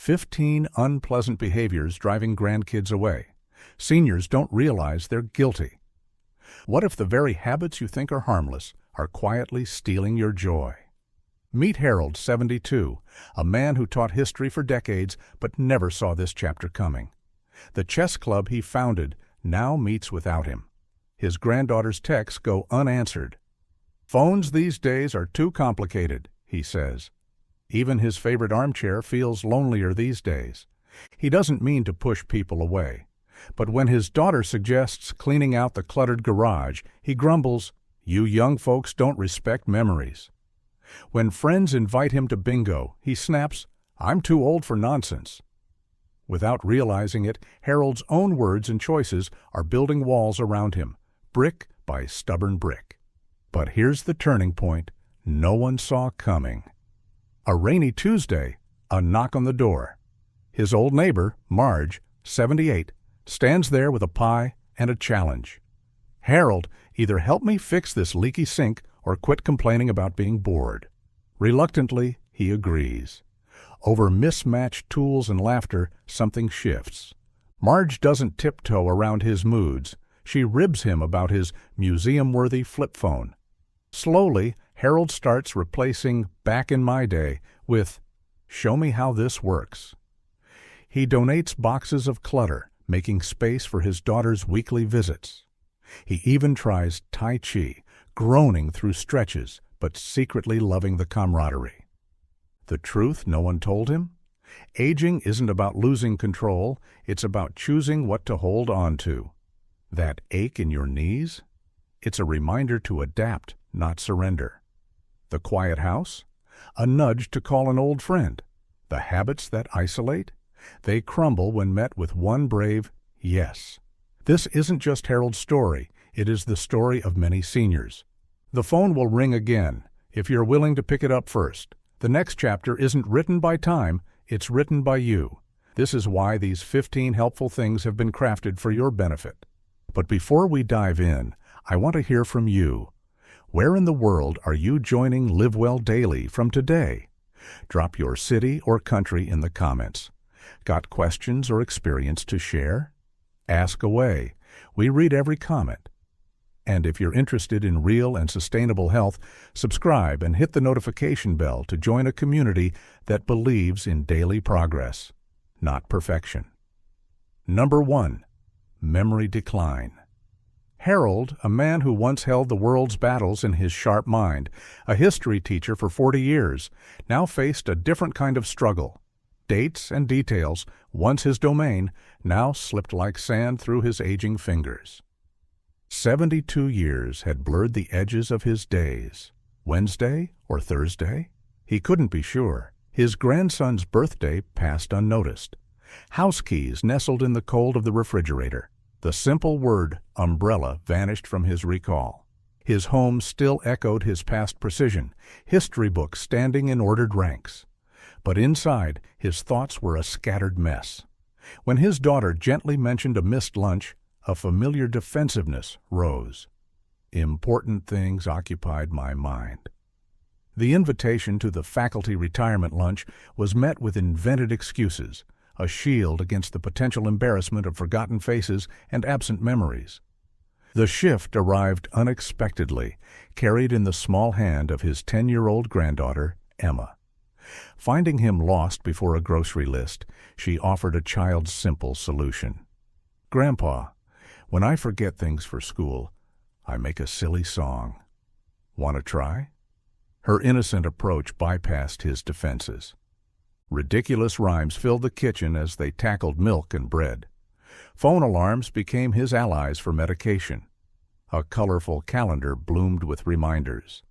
15 unpleasant behaviors driving grandkids away. Seniors don't realize they're guilty. What if the very habits you think are harmless are quietly stealing your joy? Meet Harold, 72, a man who taught history for decades but never saw this chapter coming. The chess club he founded now meets without him. His granddaughter's texts go unanswered. "Phones these days are too complicated," he says. Even his favorite armchair feels lonelier these days. He doesn't mean to push people away. But when his daughter suggests cleaning out the cluttered garage, he grumbles, "You young folks don't respect memories." When friends invite him to bingo, he snaps, "I'm too old for nonsense." Without realizing it, Harold's own words and choices are building walls around him, brick by stubborn brick. But here's the turning point no one saw coming. A rainy Tuesday, a knock on the door. His old neighbor, Marge, 78, stands there with a pie and a challenge. "Harold, either help me fix this leaky sink or quit complaining about being bored." Reluctantly, he agrees. Over mismatched tools and laughter, something shifts. Marge doesn't tiptoe around his moods. She ribs him about his museum-worthy flip phone. Slowly, Harold starts replacing "back in my day" with "show me how this works." He donates boxes of clutter, making space for his daughter's weekly visits. He even tries Tai Chi, groaning through stretches, but secretly loving the camaraderie. The truth no one told him? Aging isn't about losing control, it's about choosing what to hold on to. That ache in your knees? It's a reminder to adapt, not surrender. The quiet house? A nudge to call an old friend. The habits that isolate? They crumble when met with one brave yes. This isn't just Harold's story, it is the story of many seniors. The phone will ring again, if you're willing to pick it up first. The next chapter isn't written by time, it's written by you. This is why these 15 helpful things have been crafted for your benefit. But before we dive in, I want to hear from you. Where in the world are you joining Live Well Daily from today? Drop your city or country in the comments. Got questions or experience to share? Ask away. We read every comment. And if you're interested in real and sustainable health, subscribe and hit the notification bell to join a community that believes in daily progress, not perfection. Number 1. Memory decline. Harold, a man who once held the world's battles in his sharp mind, a history teacher for 40 years, now faced a different kind of struggle. Dates and details, once his domain, now slipped like sand through his aging fingers. 72 years had blurred the edges of his days. Wednesday or Thursday? He couldn't be sure. His grandson's birthday passed unnoticed. House keys nestled in the cold of the refrigerator. The simple word umbrella vanished from his recall. His home still echoed his past precision, history books standing in ordered ranks. But inside, his thoughts were a scattered mess. When his daughter gently mentioned a missed lunch, a familiar defensiveness rose. Important things occupied my mind. The invitation to the faculty retirement lunch was met with invented excuses, a shield against the potential embarrassment of forgotten faces and absent memories. The shift arrived unexpectedly, carried in the small hand of his 10-year-old granddaughter, Emma. Finding him lost before a grocery list, she offered a child's simple solution. "Grandpa, when I forget things for school, I make a silly song. Want to try?" Her innocent approach bypassed his defenses. Ridiculous rhymes filled the kitchen as they tackled milk and bread. Phone alarms became his allies for medication. A colorful calendar bloomed with reminders.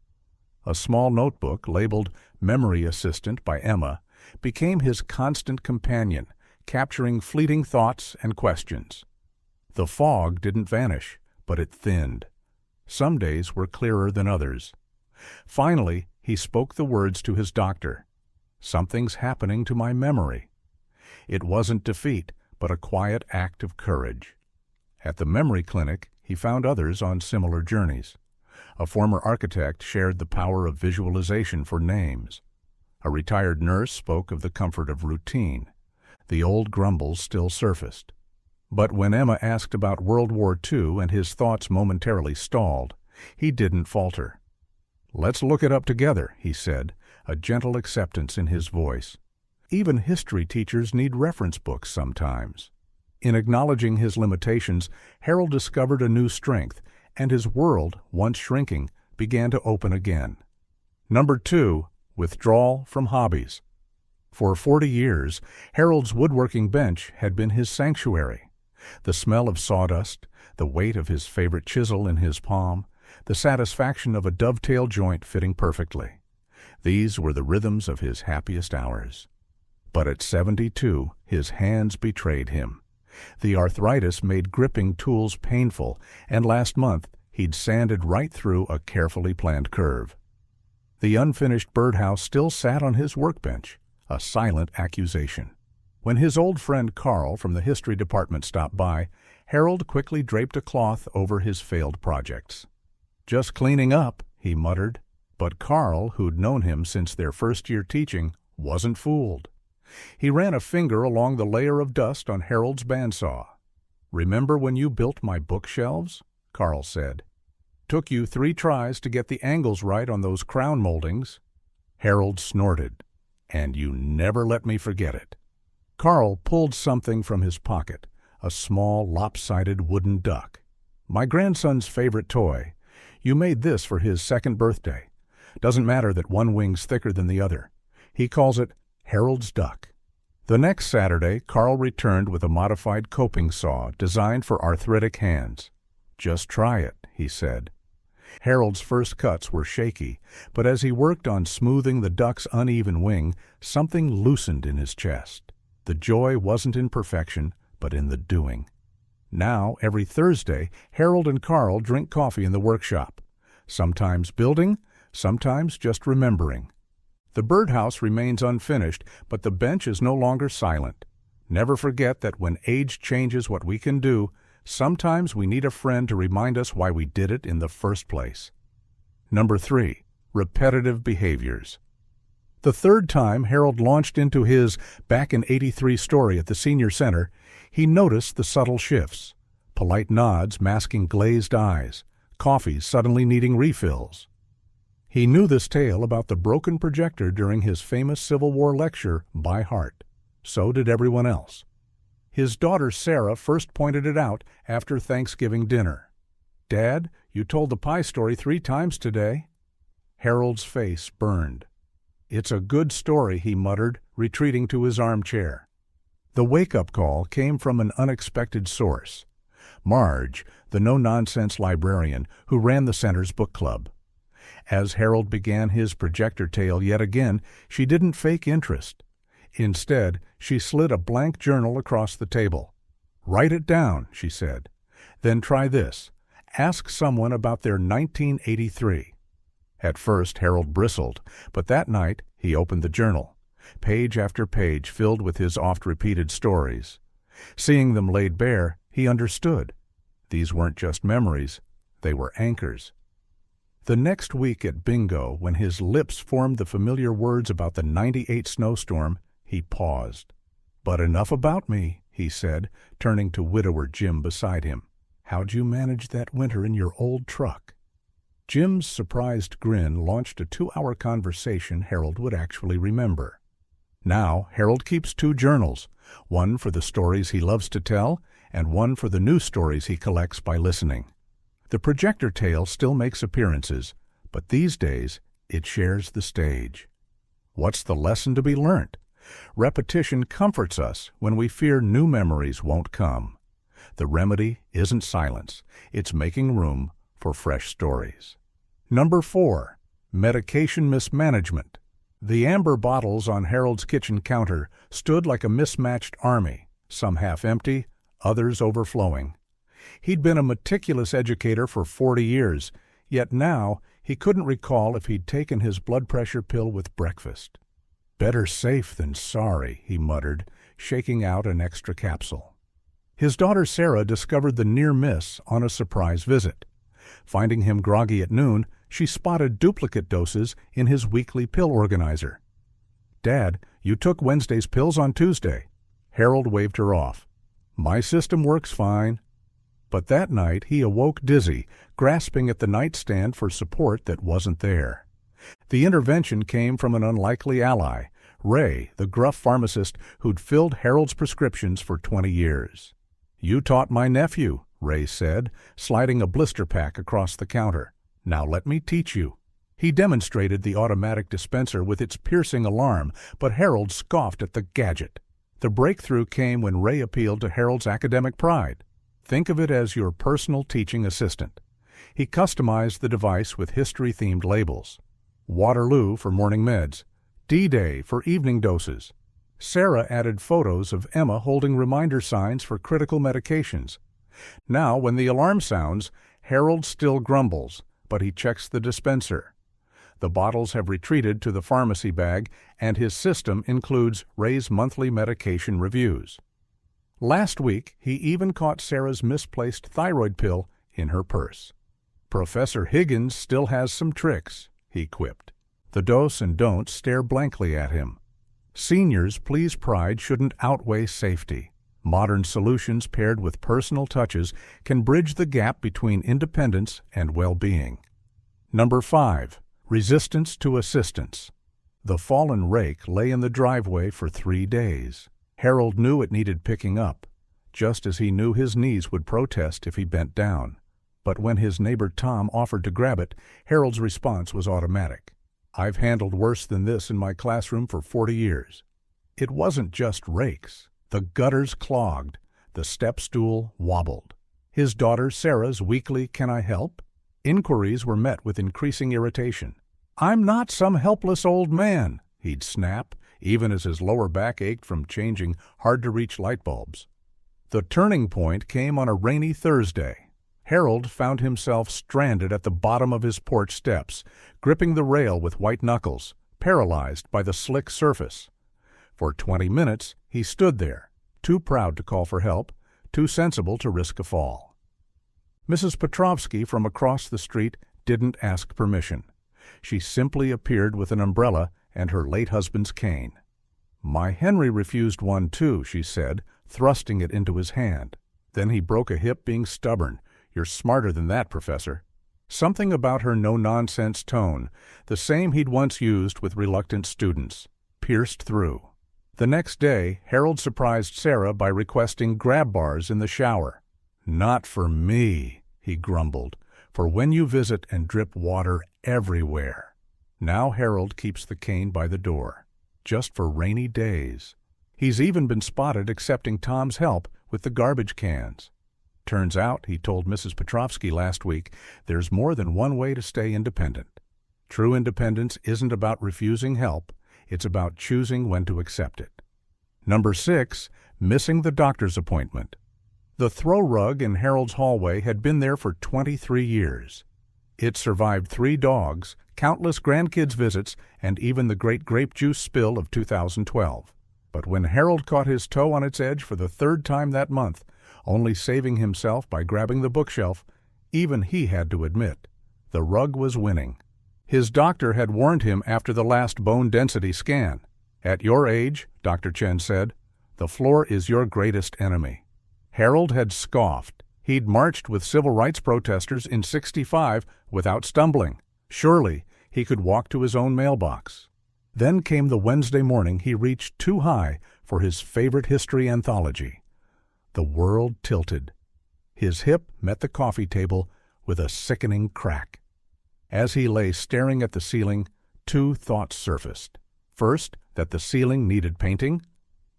A small notebook labeled Memory Assistant by Emma became his constant companion, capturing fleeting thoughts and questions. The fog didn't vanish, but it thinned. Some days were clearer than others. Finally, he spoke the words to his doctor. "Something's happening to my memory." It wasn't defeat, but a quiet act of courage. At the memory clinic, he found others on similar journeys. A former architect shared the power of visualization for names. A retired nurse spoke of the comfort of routine. The old grumbles still surfaced. But when Emma asked about World War II and his thoughts momentarily stalled, he didn't falter. "Let's look it up together," he said, a gentle acceptance in his voice. Even history teachers need reference books sometimes. In acknowledging his limitations, Harold discovered a new strength, and his world, once shrinking, began to open again. Number 2. Withdrawal from hobbies. For 40 years, Harold's woodworking bench had been his sanctuary. The smell of sawdust, the weight of his favorite chisel in his palm, the satisfaction of a dovetail joint fitting perfectly. These were the rhythms of his happiest hours. But at 72, his hands betrayed him. The arthritis made gripping tools painful, and last month he'd sanded right through a carefully planned curve. The unfinished birdhouse still sat on his workbench, a silent accusation. When his old friend Carl from the history department stopped by, Harold quickly draped a cloth over his failed projects. "Just cleaning up," he muttered. But Carl, who'd known him since their first year teaching, wasn't fooled. He ran a finger along the layer of dust on Harold's bandsaw. "Remember when you built my bookshelves?" Carl said. "Took you 3 tries to get the angles right on those crown moldings." Harold snorted. "And you never let me forget it." Carl pulled something from his pocket, a small, lopsided wooden duck. "My grandson's favorite toy. You made this for his 2nd birthday. Doesn't matter that one wing's thicker than the other. He calls it Harold's duck." The next Saturday, Carl returned with a modified coping saw designed for arthritic hands. "Just try it," he said. Harold's first cuts were shaky, but as he worked on smoothing the duck's uneven wing, something loosened in his chest. The joy wasn't in perfection, but in the doing. Now, every Thursday, Harold and Carl drink coffee in the workshop, sometimes building, sometimes just remembering. The birdhouse remains unfinished, but the bench is no longer silent. Never forget that when age changes what we can do, sometimes we need a friend to remind us why we did it in the first place. Number 3. Repetitive behaviors. The third time Harold launched into his back in '83 story at the Senior Center, he noticed the subtle shifts. Polite nods masking glazed eyes, coffee suddenly needing refills. He knew this tale about the broken projector during his famous Civil War lecture by heart. So did everyone else. His daughter Sarah first pointed it out after Thanksgiving dinner. "Dad, you told the pie story 3 times today." Harold's face burned. "It's a good story," he muttered, retreating to his armchair. The wake-up call came from an unexpected source. Marge, the no-nonsense librarian who ran the center's book club. As Harold began his projector tale yet again, she didn't fake interest. Instead, she slid a blank journal across the table. "Write it down," she said. "Then try this. Ask someone about their 1983. At first, Harold bristled, but that night he opened the journal, page after page filled with his oft-repeated stories. Seeing them laid bare, he understood. These weren't just memories, they were anchors. The next week at bingo, when his lips formed the familiar words about the '98 snowstorm, he paused. "But enough about me," he said, turning to widower Jim beside him. "How'd you manage that winter in your old truck?" Jim's surprised grin launched a 2-hour conversation Harold would actually remember. Now, Harold keeps 2 journals, one for the stories he loves to tell, and one for the new stories he collects by listening. The projector tale still makes appearances, but these days it shares the stage. What's the lesson to be learnt? Repetition comforts us when we fear new memories won't come. The remedy isn't silence, it's making room for fresh stories. Number 4. Medication mismanagement. The amber bottles on Harold's kitchen counter stood like a mismatched army, some half empty, others overflowing. He'd been a meticulous educator for 40 years, yet now he couldn't recall if he'd taken his blood pressure pill with breakfast. "Better safe than sorry," he muttered, shaking out an extra capsule. His daughter Sarah discovered the near miss on a surprise visit. Finding him groggy at noon, she spotted duplicate doses in his weekly pill organizer. "Dad, you took Wednesday's pills on Tuesday." Harold waved her off. "My system works fine." But that night he awoke dizzy, grasping at the nightstand for support that wasn't there. The intervention came from an unlikely ally, Ray, the gruff pharmacist who'd filled Harold's prescriptions for 20 years. "You taught my nephew," Ray said, sliding a blister pack across the counter. "Now let me teach you." He demonstrated the automatic dispenser with its piercing alarm, but Harold scoffed at the gadget. The breakthrough came when Ray appealed to Harold's academic pride. Think of it as your personal teaching assistant. He customized the device with history-themed labels. Waterloo for morning meds, D-Day for evening doses. Sarah added photos of Emma holding reminder signs for critical medications. Now, when the alarm sounds, Harold still grumbles, but he checks the dispenser. The bottles have retreated to the pharmacy bag, and his system includes Ray's monthly medication reviews. Last week, he even caught Sarah's misplaced thyroid pill in her purse. "Professor Higgins still has some tricks," he quipped. The dos and don'ts stare blankly at him. Seniors' please pride shouldn't outweigh safety. Modern solutions paired with personal touches can bridge the gap between independence and well-being. Number 5. Resistance to assistance. The fallen rake lay in the driveway for 3 days. Harold knew it needed picking up, just as he knew his knees would protest if he bent down. But when his neighbor Tom offered to grab it, Harold's response was automatic. "I've handled worse than this in my classroom for 40 years. It wasn't just rakes. The gutters clogged. The step stool wobbled. His daughter Sarah's weekly "Can I help?" inquiries were met with increasing irritation. "I'm not some helpless old man," he'd snap, even as his lower back ached from changing hard-to-reach light bulbs. The turning point came on a rainy Thursday. Harold found himself stranded at the bottom of his porch steps, gripping the rail with white knuckles, paralyzed by the slick surface. For 20 minutes, he stood there, too proud to call for help, too sensible to risk a fall. Mrs. Petrovsky from across the street didn't ask permission. She simply appeared with an umbrella and her late husband's cane. "My Henry refused one too," she said, thrusting it into his hand. "Then he broke a hip being stubborn. You're smarter than that, Professor." Something about her no-nonsense tone, the same he'd once used with reluctant students, pierced through. The next day, Harold surprised Sarah by requesting grab bars in the shower. "Not for me," he grumbled, "for when you visit and drip water everywhere." Now Harold keeps the cane by the door, just for rainy days. He's even been spotted accepting Tom's help with the garbage cans. Turns out, he told Mrs. Petrovsky last week, there's more than one way to stay independent. True independence isn't about refusing help, it's about choosing when to accept it. Number 6, missing the doctor's appointment. The throw rug in Harold's hallway had been there for 23 years. It survived 3 dogs, countless grandkids' visits, and even the great grape juice spill of 2012. But when Harold caught his toe on its edge for the 3rd time that month, only saving himself by grabbing the bookshelf, even he had to admit, the rug was winning. His doctor had warned him after the last bone density scan. "At your age," Dr. Chen said, "the floor is your greatest enemy." Harold had scoffed. He'd marched with civil rights protesters in '65 without stumbling. Surely he could walk to his own mailbox. Then came the Wednesday morning he reached too high for his favorite history anthology. The world tilted. His hip met the coffee table with a sickening crack. As he lay staring at the ceiling, 2 thoughts surfaced. First, that the ceiling needed painting.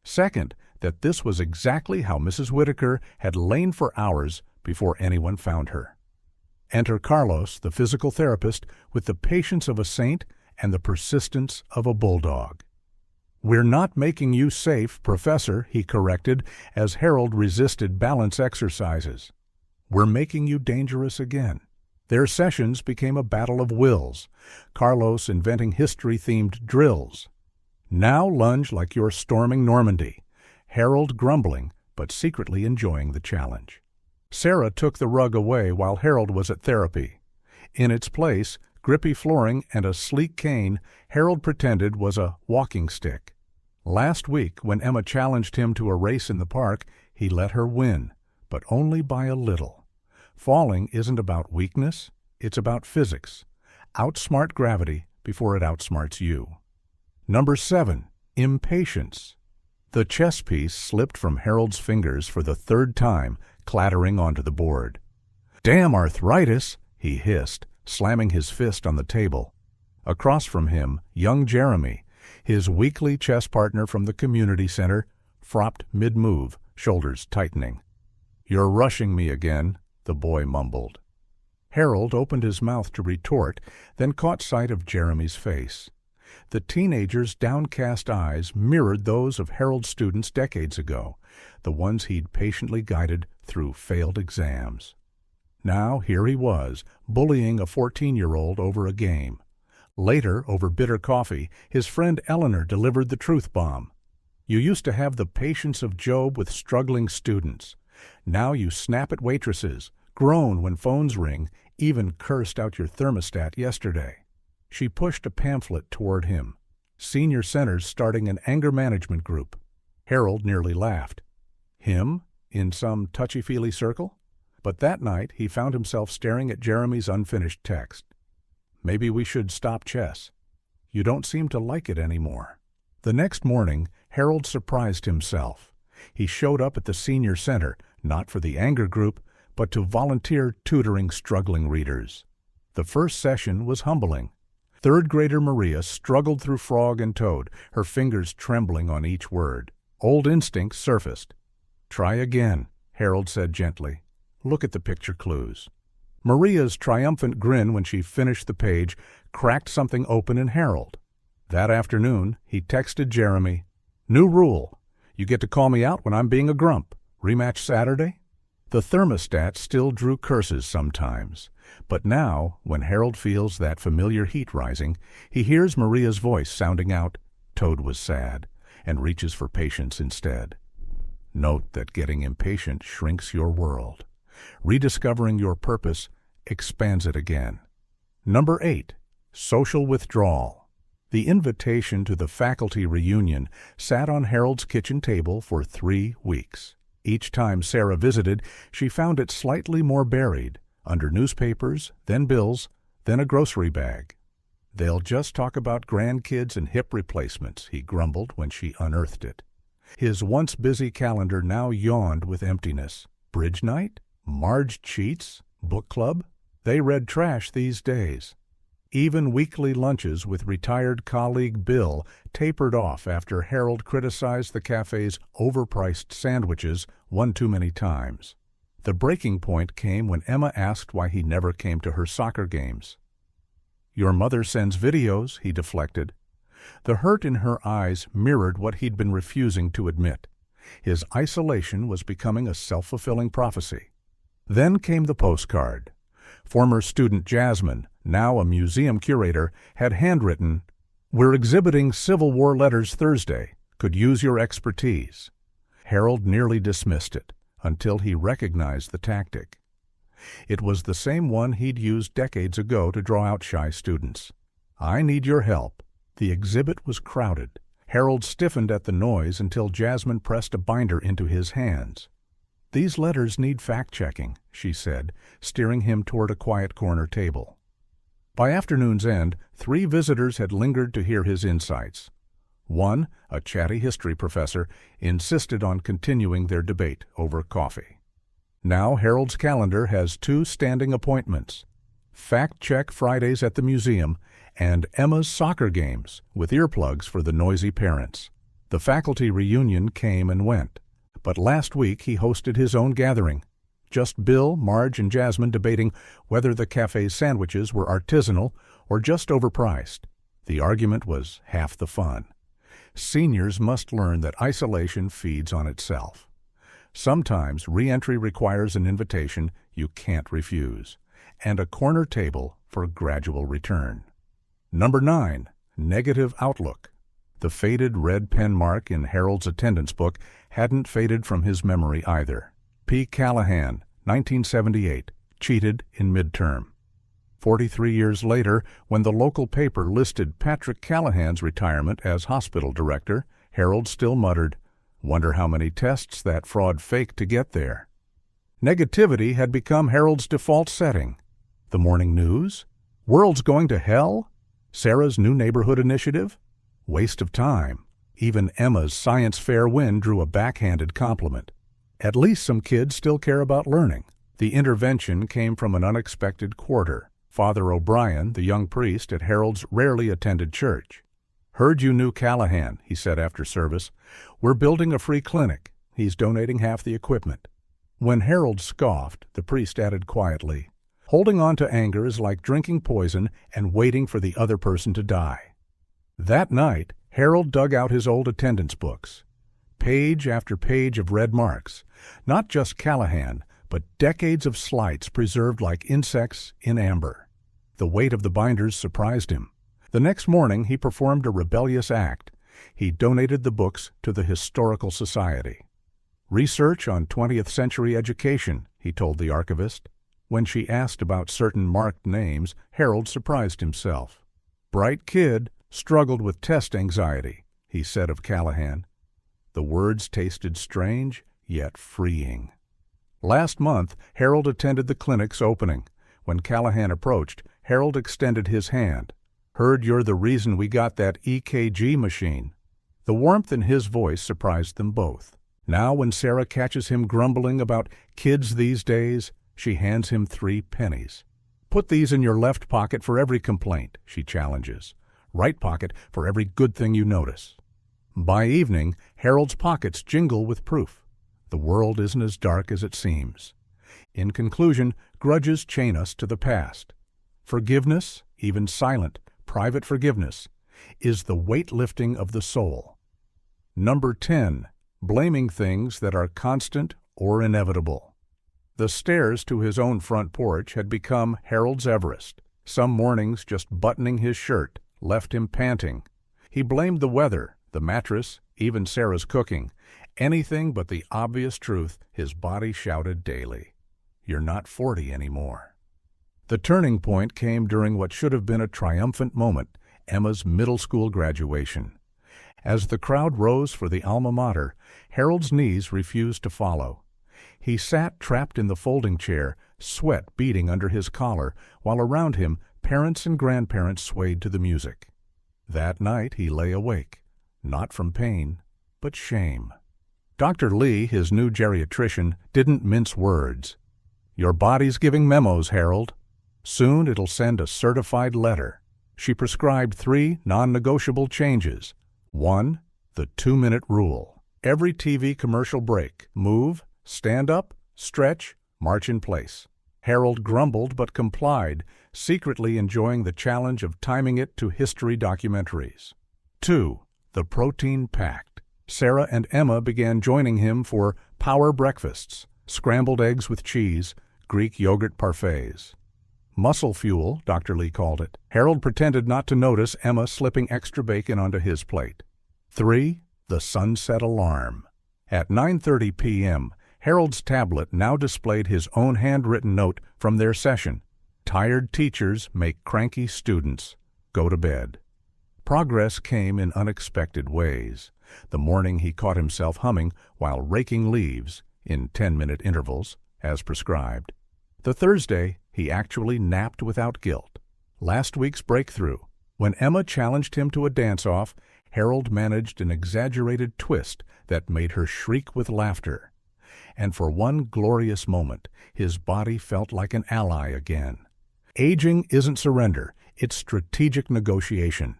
Second, that this was exactly how Mrs. Whitaker had lain for hours before anyone found her. Enter Carlos, the physical therapist, with the patience of a saint and the persistence of a bulldog. "We're not making you safe, Professor," he corrected as Harold resisted balance exercises. "We're making you dangerous again." Their sessions became a battle of wills, Carlos inventing history-themed drills. "Now lunge like you're storming Normandy," Harold grumbling but secretly enjoying the challenge. Sarah took the rug away while Harold was at therapy. In its place, grippy flooring and a sleek cane Harold pretended was a walking stick. Last week, when Emma challenged him to a race in the park, he let her win, but only by a little. Falling isn't about weakness, it's about physics. Outsmart gravity before it outsmarts you. Number 7. Impatience. The chess piece slipped from Harold's fingers for the third time, clattering onto the board. "Damn arthritis!" he hissed, slamming his fist on the table. Across from him, young Jeremy, his weekly chess partner from the community center, flopped mid-move, shoulders tightening. "You're rushing me again," the boy mumbled. Harold opened his mouth to retort, then caught sight of Jeremy's face. The teenager's downcast eyes mirrored those of Harold's students decades ago, the ones he'd patiently guided through failed exams. Now here he was, bullying a 14-year-old over a game. Later, over bitter coffee, his friend Eleanor delivered the truth bomb. "You used to have the patience of Job with struggling students. Now you snap at waitresses, groan when phones ring, even cursed out your thermostat yesterday." She pushed a pamphlet toward him. Senior Center's starting an anger management group. Harold nearly laughed. Him? In some touchy-feely circle? But that night he found himself staring at Jeremy's unfinished text. "Maybe we should stop chess. You don't seem to like it anymore." The next morning, Harold surprised himself. He showed up at the Senior Center, not for the anger group, but to volunteer tutoring struggling readers. The first session was humbling. Third-grader Maria struggled through Frog and Toad, her fingers trembling on each word. Old instincts surfaced. "Try again," Harold said gently. "Look at the picture clues." Maria's triumphant grin when she finished the page cracked something open in Harold. That afternoon, he texted Jeremy, "New rule. You get to call me out when I'm being a grump. Rematch Saturday?" The thermostat still drew curses sometimes, but now, when Harold feels that familiar heat rising, he hears Maria's voice sounding out, "Toad was sad," and reaches for patience instead. Note that getting impatient shrinks your world. Rediscovering your purpose expands it again. Number 8. Social withdrawal. The invitation to the faculty reunion sat on Harold's kitchen table for 3 weeks. Each time Sarah visited, she found it slightly more buried, under newspapers, then bills, then a grocery bag. "They'll just talk about grandkids and hip replacements," he grumbled when she unearthed it. His once busy calendar now yawned with emptiness. Bridge night? Marge cheats? Book club? They read trash these days. Even weekly lunches with retired colleague Bill tapered off after Harold criticized the cafe's overpriced sandwiches one too many times. The breaking point came when Emma asked why he never came to her soccer games. "Your mother sends videos," he deflected. The hurt in her eyes mirrored what he'd been refusing to admit. His isolation was becoming a self-fulfilling prophecy. Then came the postcard. Former student Jasmine, now a museum curator, had handwritten, "We're exhibiting Civil War letters Thursday. Could use your expertise." Harold nearly dismissed it, until he recognized the tactic. It was the same one he'd used decades ago to draw out shy students. "I need your help." The exhibit was crowded. Harold stiffened at the noise until Jasmine pressed a binder into his hands. "These letters need fact-checking," she said, steering him toward a quiet corner table. By afternoon's end, 3 visitors had lingered to hear his insights. One, a chatty history professor, insisted on continuing their debate over coffee. Now Harold's calendar has 2 standing appointments: fact-check Fridays at the museum and Emma's soccer games, with earplugs for the noisy parents. The faculty reunion came and went, but last week he hosted his own gathering. Just Bill, Marge, and Jasmine debating whether the cafe's sandwiches were artisanal or just overpriced. The argument was half the fun. Seniors must learn that isolation feeds on itself. Sometimes re-entry requires an invitation you can't refuse, and a corner table for gradual return. Number 9. Negative outlook. The faded red pen mark in Harold's attendance book hadn't faded from his memory either. P. Callahan, 1978, cheated in midterm. 43 years later, when the local paper listed Patrick Callahan's retirement as hospital director, Harold still muttered, "Wonder how many tests that fraud faked to get there." Negativity had become Harold's default setting. The morning news? World's going to hell? Sarah's new neighborhood initiative? Waste of time. Even Emma's science fair win drew a backhanded compliment. At least some kids still care about learning. The intervention came from an unexpected quarter. Father O'Brien, the young priest at Harold's rarely attended church. "Heard you knew Callahan," he said after service. "We're building a free clinic. He's donating half the equipment." When Harold scoffed, the priest added quietly, "Holding on to anger is like drinking poison and waiting for the other person to die." That night, Harold dug out his old attendance books. Page after page of red marks. Not just Callahan, but decades of slights preserved like insects in amber. The weight of the binders surprised him. The next morning he performed a rebellious act. He donated the books to the Historical Society. "Research on 20th century education," he told the archivist. When she asked about certain marked names, Harold surprised himself. "Bright kid, struggled with test anxiety," he said of Callahan. The words tasted strange, yet freeing. Last month, Harold attended the clinic's opening. When Callahan approached, Harold extended his hand. "Heard you're the reason we got that EKG machine." The warmth in his voice surprised them both. Now when Sarah catches him grumbling about kids these days, she hands him 3 pennies. "Put these in your left pocket for every complaint," she challenges. "Right pocket for every good thing you notice." By evening, Harold's pockets jingle with proof. The world isn't as dark as it seems. In conclusion, grudges chain us to the past. Forgiveness, even silent, private forgiveness, is the weightlifting of the soul. Number 10. Blaming things that are constant or inevitable. The stairs to his own front porch had become Harold's Everest. Some mornings just buttoning his shirt left him panting. He blamed the weather, the mattress, even Sarah's cooking. Anything but the obvious truth his body shouted daily. "You're not 40 anymore." The turning point came during what should have been a triumphant moment, Emma's middle school graduation. As the crowd rose for the alma mater, Harold's knees refused to follow. He sat trapped in the folding chair, sweat beading under his collar, while around him parents and grandparents swayed to the music. That night he lay awake, not from pain, but shame. Dr. Lee, his new geriatrician, didn't mince words. "Your body's giving memos, Harold. Soon it'll send a certified letter." She prescribed 3 non-negotiable changes. 1. The 2-minute rule. Every TV commercial break, move, stand up, stretch, march in place. Harold grumbled but complied, secretly enjoying the challenge of timing it to history documentaries. 2. The protein pact. Sarah and Emma began joining him for power breakfasts, scrambled eggs with cheese, Greek yogurt parfaits. Muscle fuel, Dr. Lee called it. Harold pretended not to notice Emma slipping extra bacon onto his plate. 3. The sunset alarm. At 9:30 p.m., Harold's tablet now displayed his own handwritten note from their session. "Tired teachers make cranky students. Go to bed." Progress came in unexpected ways. The morning he caught himself humming while raking leaves, in 10-minute intervals, as prescribed. The Thursday, he actually napped without guilt. Last week's breakthrough. When Emma challenged him to a dance-off, Harold managed an exaggerated twist that made her shriek with laughter. And for one glorious moment, his body felt like an ally again. Aging isn't surrender, it's strategic negotiation.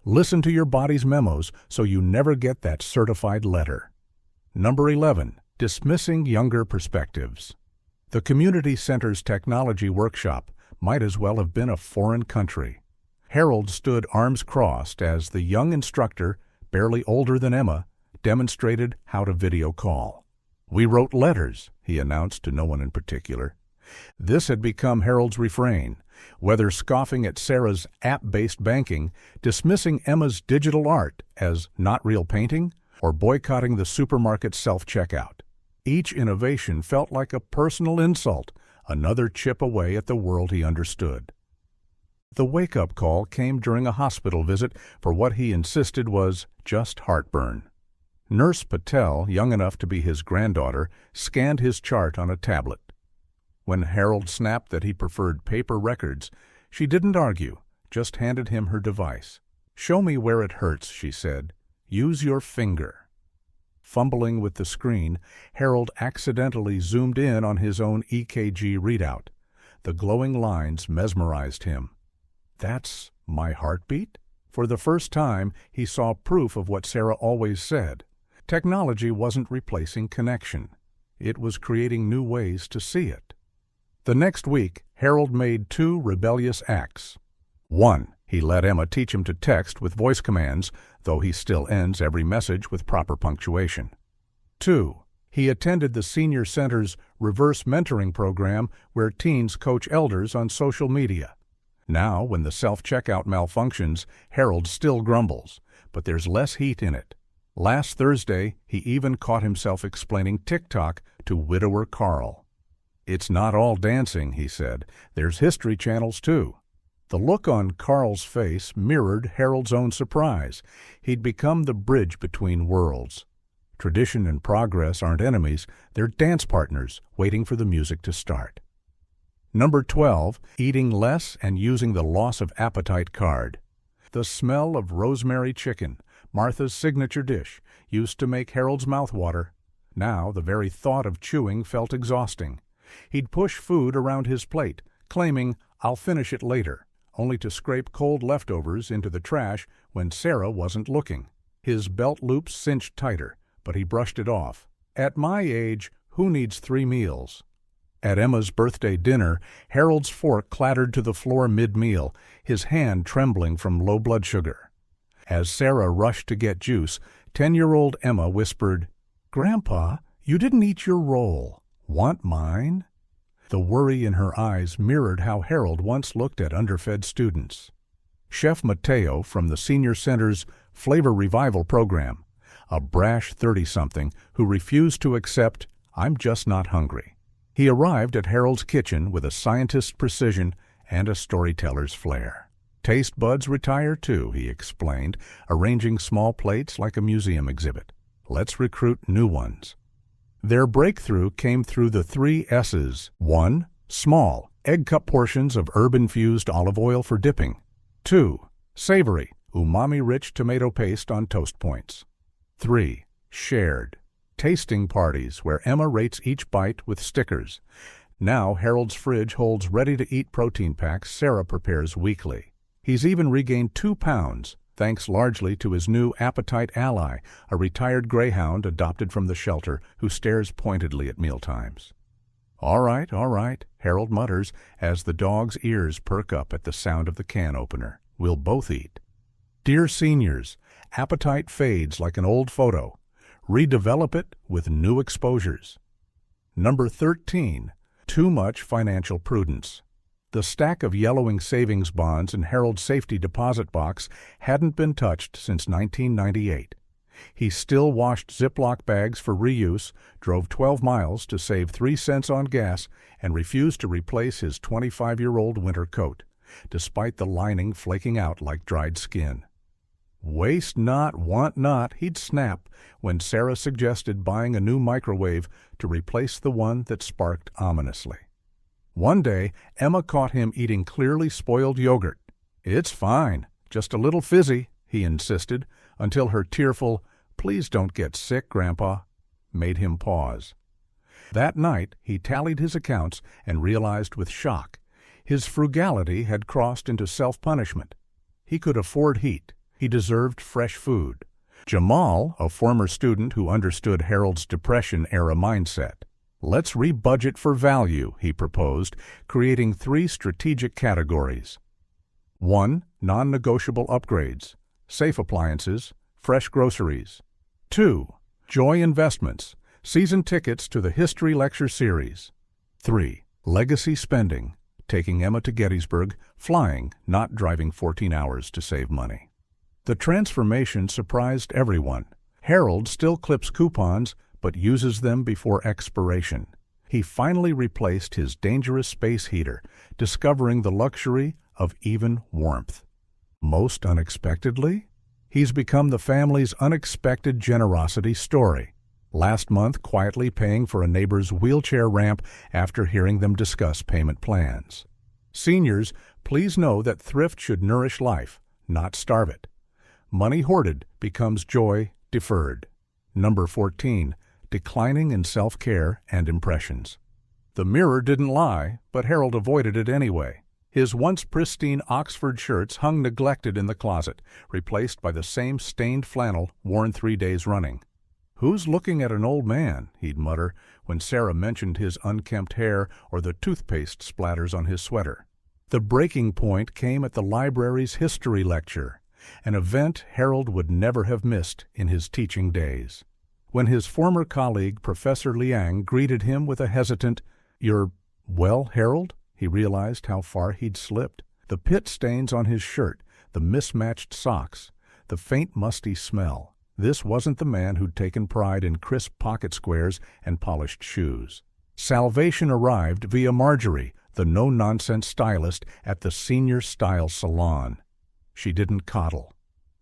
Listen to your body's memos so you never get that certified letter. Number 11. Dismissing younger perspectives. The community center's technology workshop might as well have been a foreign country. Harold stood arms crossed as the young instructor, barely older than Emma, demonstrated how to video call. "We wrote letters," he announced to no one in particular. This had become Harold's refrain, whether scoffing at Sarah's app-based banking, dismissing Emma's digital art as not real painting, or boycotting the supermarket self-checkout. Each innovation felt like a personal insult, another chip away at the world he understood. The wake-up call came during a hospital visit for what he insisted was just heartburn. Nurse Patel, young enough to be his granddaughter, scanned his chart on a tablet. When Harold snapped that he preferred paper records, she didn't argue, just handed him her device. "Show me where it hurts," she said. "Use your finger." Fumbling with the screen, Harold accidentally zoomed in on his own EKG readout. The glowing lines mesmerized him. "That's my heartbeat?" For the first time, he saw proof of what Sarah always said. Technology wasn't replacing connection. It was creating new ways to see it. The next week, Harold made 2 rebellious acts. 1. He let Emma teach him to text with voice commands, though he still ends every message with proper punctuation. 2. He attended the Senior Center's reverse mentoring program where teens coach elders on social media. Now, when the self-checkout malfunctions, Harold still grumbles, but there's less heat in it. Last Thursday, he even caught himself explaining TikTok to widower Carl. "It's not all dancing," he said. "There's History channels, too." The look on Carl's face mirrored Harold's own surprise. He'd become the bridge between worlds. Tradition and progress aren't enemies, they're dance partners waiting for the music to start. Number 12, eating less and using the loss of appetite card. The smell of rosemary chicken, Martha's signature dish, used to make Harold's mouth water. Now the very thought of chewing felt exhausting. He'd push food around his plate, claiming, "I'll finish it later," only to scrape cold leftovers into the trash when Sarah wasn't looking. His belt loops cinched tighter, but he brushed it off. "At my age, who needs 3 meals?" At Emma's birthday dinner, Harold's fork clattered to the floor mid-meal, his hand trembling from low blood sugar. As Sarah rushed to get juice, 10-year-old Emma whispered, "Grandpa, you didn't eat your roll. Want mine?" The worry in her eyes mirrored how Harold once looked at underfed students. Chef Mateo from the Senior Center's Flavor Revival program, a brash 30-something who refused to accept, "I'm just not hungry." He arrived at Harold's kitchen with a scientist's precision and a storyteller's flair. "Taste buds retire too," he explained, arranging small plates like a museum exhibit. "Let's recruit new ones." Their breakthrough came through the 3 S's. 1. Small, egg cup portions of herb-infused olive oil for dipping. 2. Savory, umami-rich tomato paste on toast points. 3. Shared, tasting parties where Emma rates each bite with stickers. Now Harold's fridge holds ready-to-eat protein packs Sarah prepares weekly. He's even regained 2 pounds, thanks largely to his new appetite ally, a retired greyhound adopted from the shelter who stares pointedly at mealtimes. All right, Harold mutters as the dog's ears perk up at the sound of the can opener. "We'll both eat." Dear seniors, appetite fades like an old photo. Redevelop it with new exposures. Number 13, too much financial prudence. The stack of yellowing savings bonds in Harold's safety deposit box hadn't been touched since 1998. He still washed Ziploc bags for reuse, drove 12 miles to save 3 cents on gas, and refused to replace his 25-year-old winter coat, despite the lining flaking out like dried skin. "Waste not, want not," he'd snap when Sarah suggested buying a new microwave to replace the one that sparked ominously. One day, Emma caught him eating clearly spoiled yogurt. "It's fine, just a little fizzy," he insisted, until her tearful, "Please don't get sick, Grandpa," made him pause. That night, he tallied his accounts and realized with shock. His frugality had crossed into self-punishment. He could afford heat. He deserved fresh food. Jamal, a former student who understood Harold's Depression-era mindset. "Let's re-budget for value," he proposed, creating 3 strategic categories. 1. Non-negotiable upgrades, safe appliances, fresh groceries. 2. Joy investments, season tickets to the History Lecture Series. 3. Legacy spending, taking Emma to Gettysburg, flying, not driving 14 hours to save money. The transformation surprised everyone. Harold still clips coupons, but uses them before expiration. He finally replaced his dangerous space heater, discovering the luxury of even warmth. Most unexpectedly, he's become the family's unexpected generosity story, last month quietly paying for a neighbor's wheelchair ramp after hearing them discuss payment plans. Seniors, please know that thrift should nourish life, not starve it. Money hoarded becomes joy deferred. Number 14. Declining in self-care and impressions. The mirror didn't lie, but Harold avoided it anyway. His once pristine Oxford shirts hung neglected in the closet, replaced by the same stained flannel worn 3 days running. "Who's looking at an old man?" he'd mutter when Sarah mentioned his unkempt hair or the toothpaste splatters on his sweater. The breaking point came at the library's history lecture, an event Harold would never have missed in his teaching days. When his former colleague, Professor Liang, greeted him with a hesitant, "You're well, Harold?" he realized how far he'd slipped. The pit stains on his shirt, the mismatched socks, the faint musty smell. This wasn't the man who'd taken pride in crisp pocket squares and polished shoes. Salvation arrived via Marjorie, the no-nonsense stylist at the Senior Style Salon. She didn't coddle.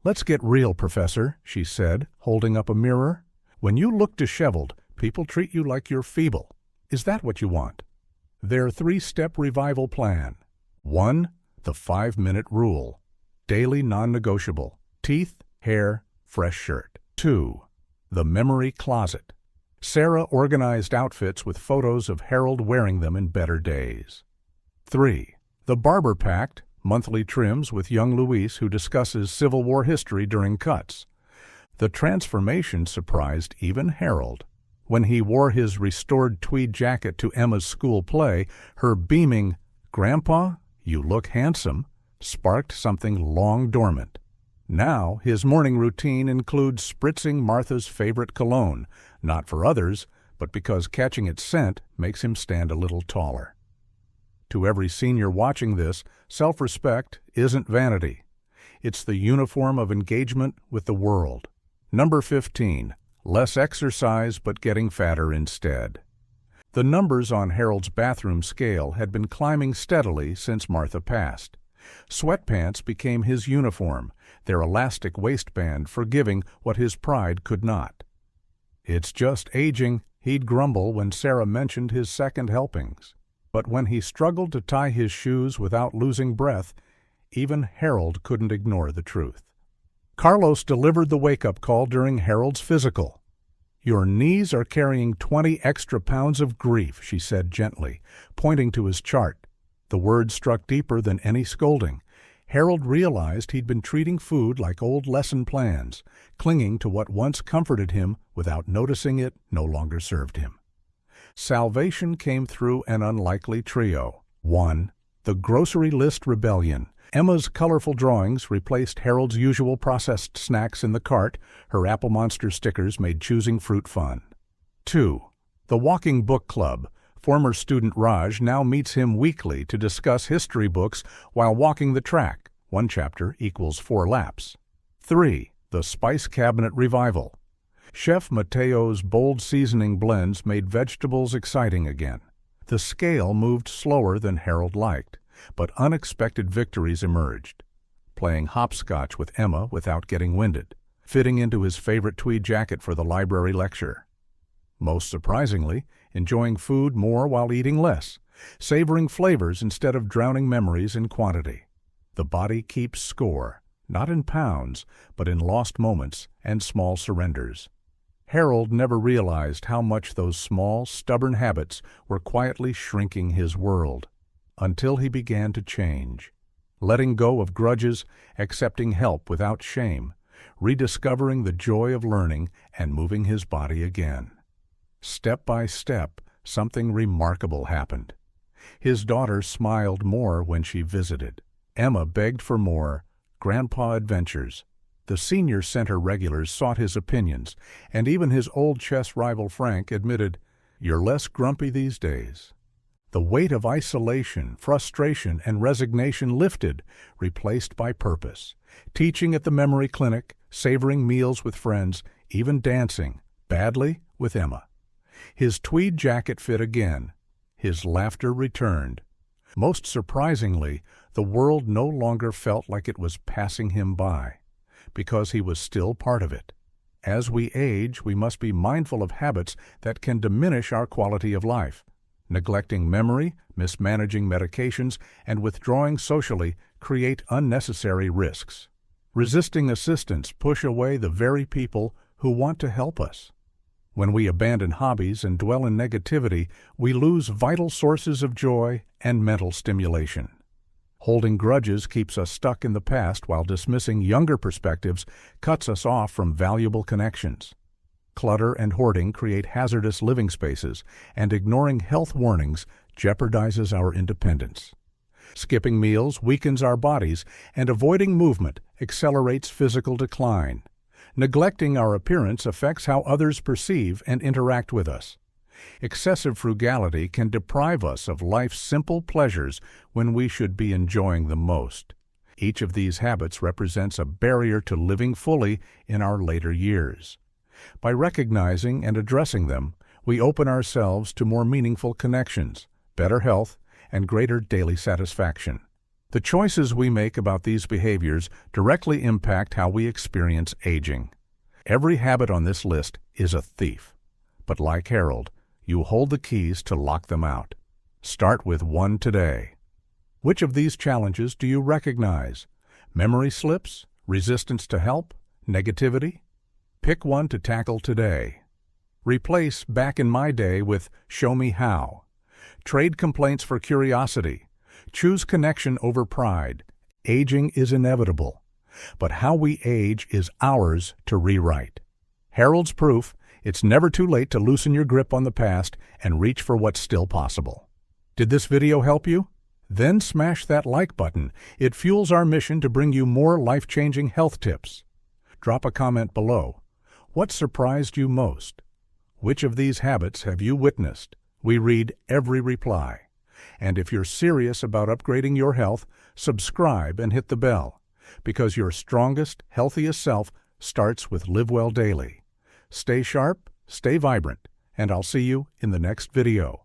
"Let's get real, Professor," she said, holding up a mirror. "When you look disheveled, people treat you like you're feeble. Is that what you want?" Their 3-step revival plan. 1. The 5-minute rule. Daily non-negotiable. Teeth, hair, fresh shirt. 2. The memory closet. Sarah organized outfits with photos of Harold wearing them in better days. 3. The barber pact. Monthly trims with young Luis, who discusses Civil War history during cuts. The transformation surprised even Harold. When he wore his restored tweed jacket to Emma's school play, her beaming, "Grandpa, you look handsome," sparked something long dormant. Now his morning routine includes spritzing Martha's favorite cologne, not for others, but because catching its scent makes him stand a little taller. To every senior watching this, self-respect isn't vanity. It's the uniform of engagement with the world. Number 15. Less exercise but getting fatter instead. The numbers on Harold's bathroom scale had been climbing steadily since Martha passed. Sweatpants became his uniform, their elastic waistband forgiving what his pride could not. "It's just aging," he'd grumble when Sarah mentioned his second helpings. But when he struggled to tie his shoes without losing breath, even Harold couldn't ignore the truth. Carlos delivered the wake-up call during Harold's physical. "Your knees are carrying 20 extra pounds of grief," she said gently, pointing to his chart. The words struck deeper than any scolding. Harold realized he'd been treating food like old lesson plans, clinging to what once comforted him without noticing it no longer served him. Salvation came through an unlikely trio. 1. The grocery list rebellion. Emma's colorful drawings replaced Harold's usual processed snacks in the cart. Her Apple Monster stickers made choosing fruit fun. 2. The walking book club. Former student Raj now meets him weekly to discuss history books while walking the track. 1 chapter equals 4 laps. 3. The spice cabinet revival. Chef Mateo's bold seasoning blends made vegetables exciting again. The scale moved slower than Harold liked, but unexpected victories emerged. Playing hopscotch with Emma without getting winded, fitting into his favorite tweed jacket for the library lecture. Most surprisingly, enjoying food more while eating less, savoring flavors instead of drowning memories in quantity. The body keeps score, not in pounds, but in lost moments and small surrenders. Harold never realized how much those small, stubborn habits were quietly shrinking his world, until he began to change, letting go of grudges, accepting help without shame, rediscovering the joy of learning, and moving his body again. Step by step, something remarkable happened. His daughter smiled more when she visited. Emma begged for more Grandpa adventures. The senior center regulars sought his opinions, and even his old chess rival Frank admitted, "You're less grumpy these days." The weight of isolation, frustration, and resignation lifted, replaced by purpose. Teaching at the memory clinic, savoring meals with friends, even dancing, badly, with Emma. His tweed jacket fit again. His laughter returned. Most surprisingly, the world no longer felt like it was passing him by, because he was still part of it. As we age, we must be mindful of habits that can diminish our quality of life. Neglecting memory, mismanaging medications, and withdrawing socially create unnecessary risks. Resisting assistance push away the very people who want to help us. When we abandon hobbies and dwell in negativity, we lose vital sources of joy and mental stimulation. Holding grudges keeps us stuck in the past, while dismissing younger perspectives cuts us off from valuable connections. Clutter and hoarding create hazardous living spaces, and ignoring health warnings jeopardizes our independence. Skipping meals weakens our bodies, and avoiding movement accelerates physical decline. Neglecting our appearance affects how others perceive and interact with us. Excessive frugality can deprive us of life's simple pleasures when we should be enjoying them most. Each of these habits represents a barrier to living fully in our later years. By recognizing and addressing them, we open ourselves to more meaningful connections, better health, and greater daily satisfaction. The choices we make about these behaviors directly impact how we experience aging. Every habit on this list is a thief, but like Harold, you hold the keys to lock them out. Start with one today. Which of these challenges do you recognize? Memory slips, resistance to help, negativity? Pick one to tackle today. Replace "back in my day" with "show me how." Trade complaints for curiosity. Choose connection over pride. Aging is inevitable, but how we age is ours to rewrite. Harold's proof: it's never too late to loosen your grip on the past and reach for what's still possible. Did this video help you? Then smash that like button. It fuels our mission to bring you more life-changing health tips. Drop a comment below. What surprised you most? Which of these habits have you witnessed? We read every reply. And if you're serious about upgrading your health, subscribe and hit the bell, because your strongest, healthiest self starts with Live Well Daily. Stay sharp, stay vibrant, and I'll see you in the next video.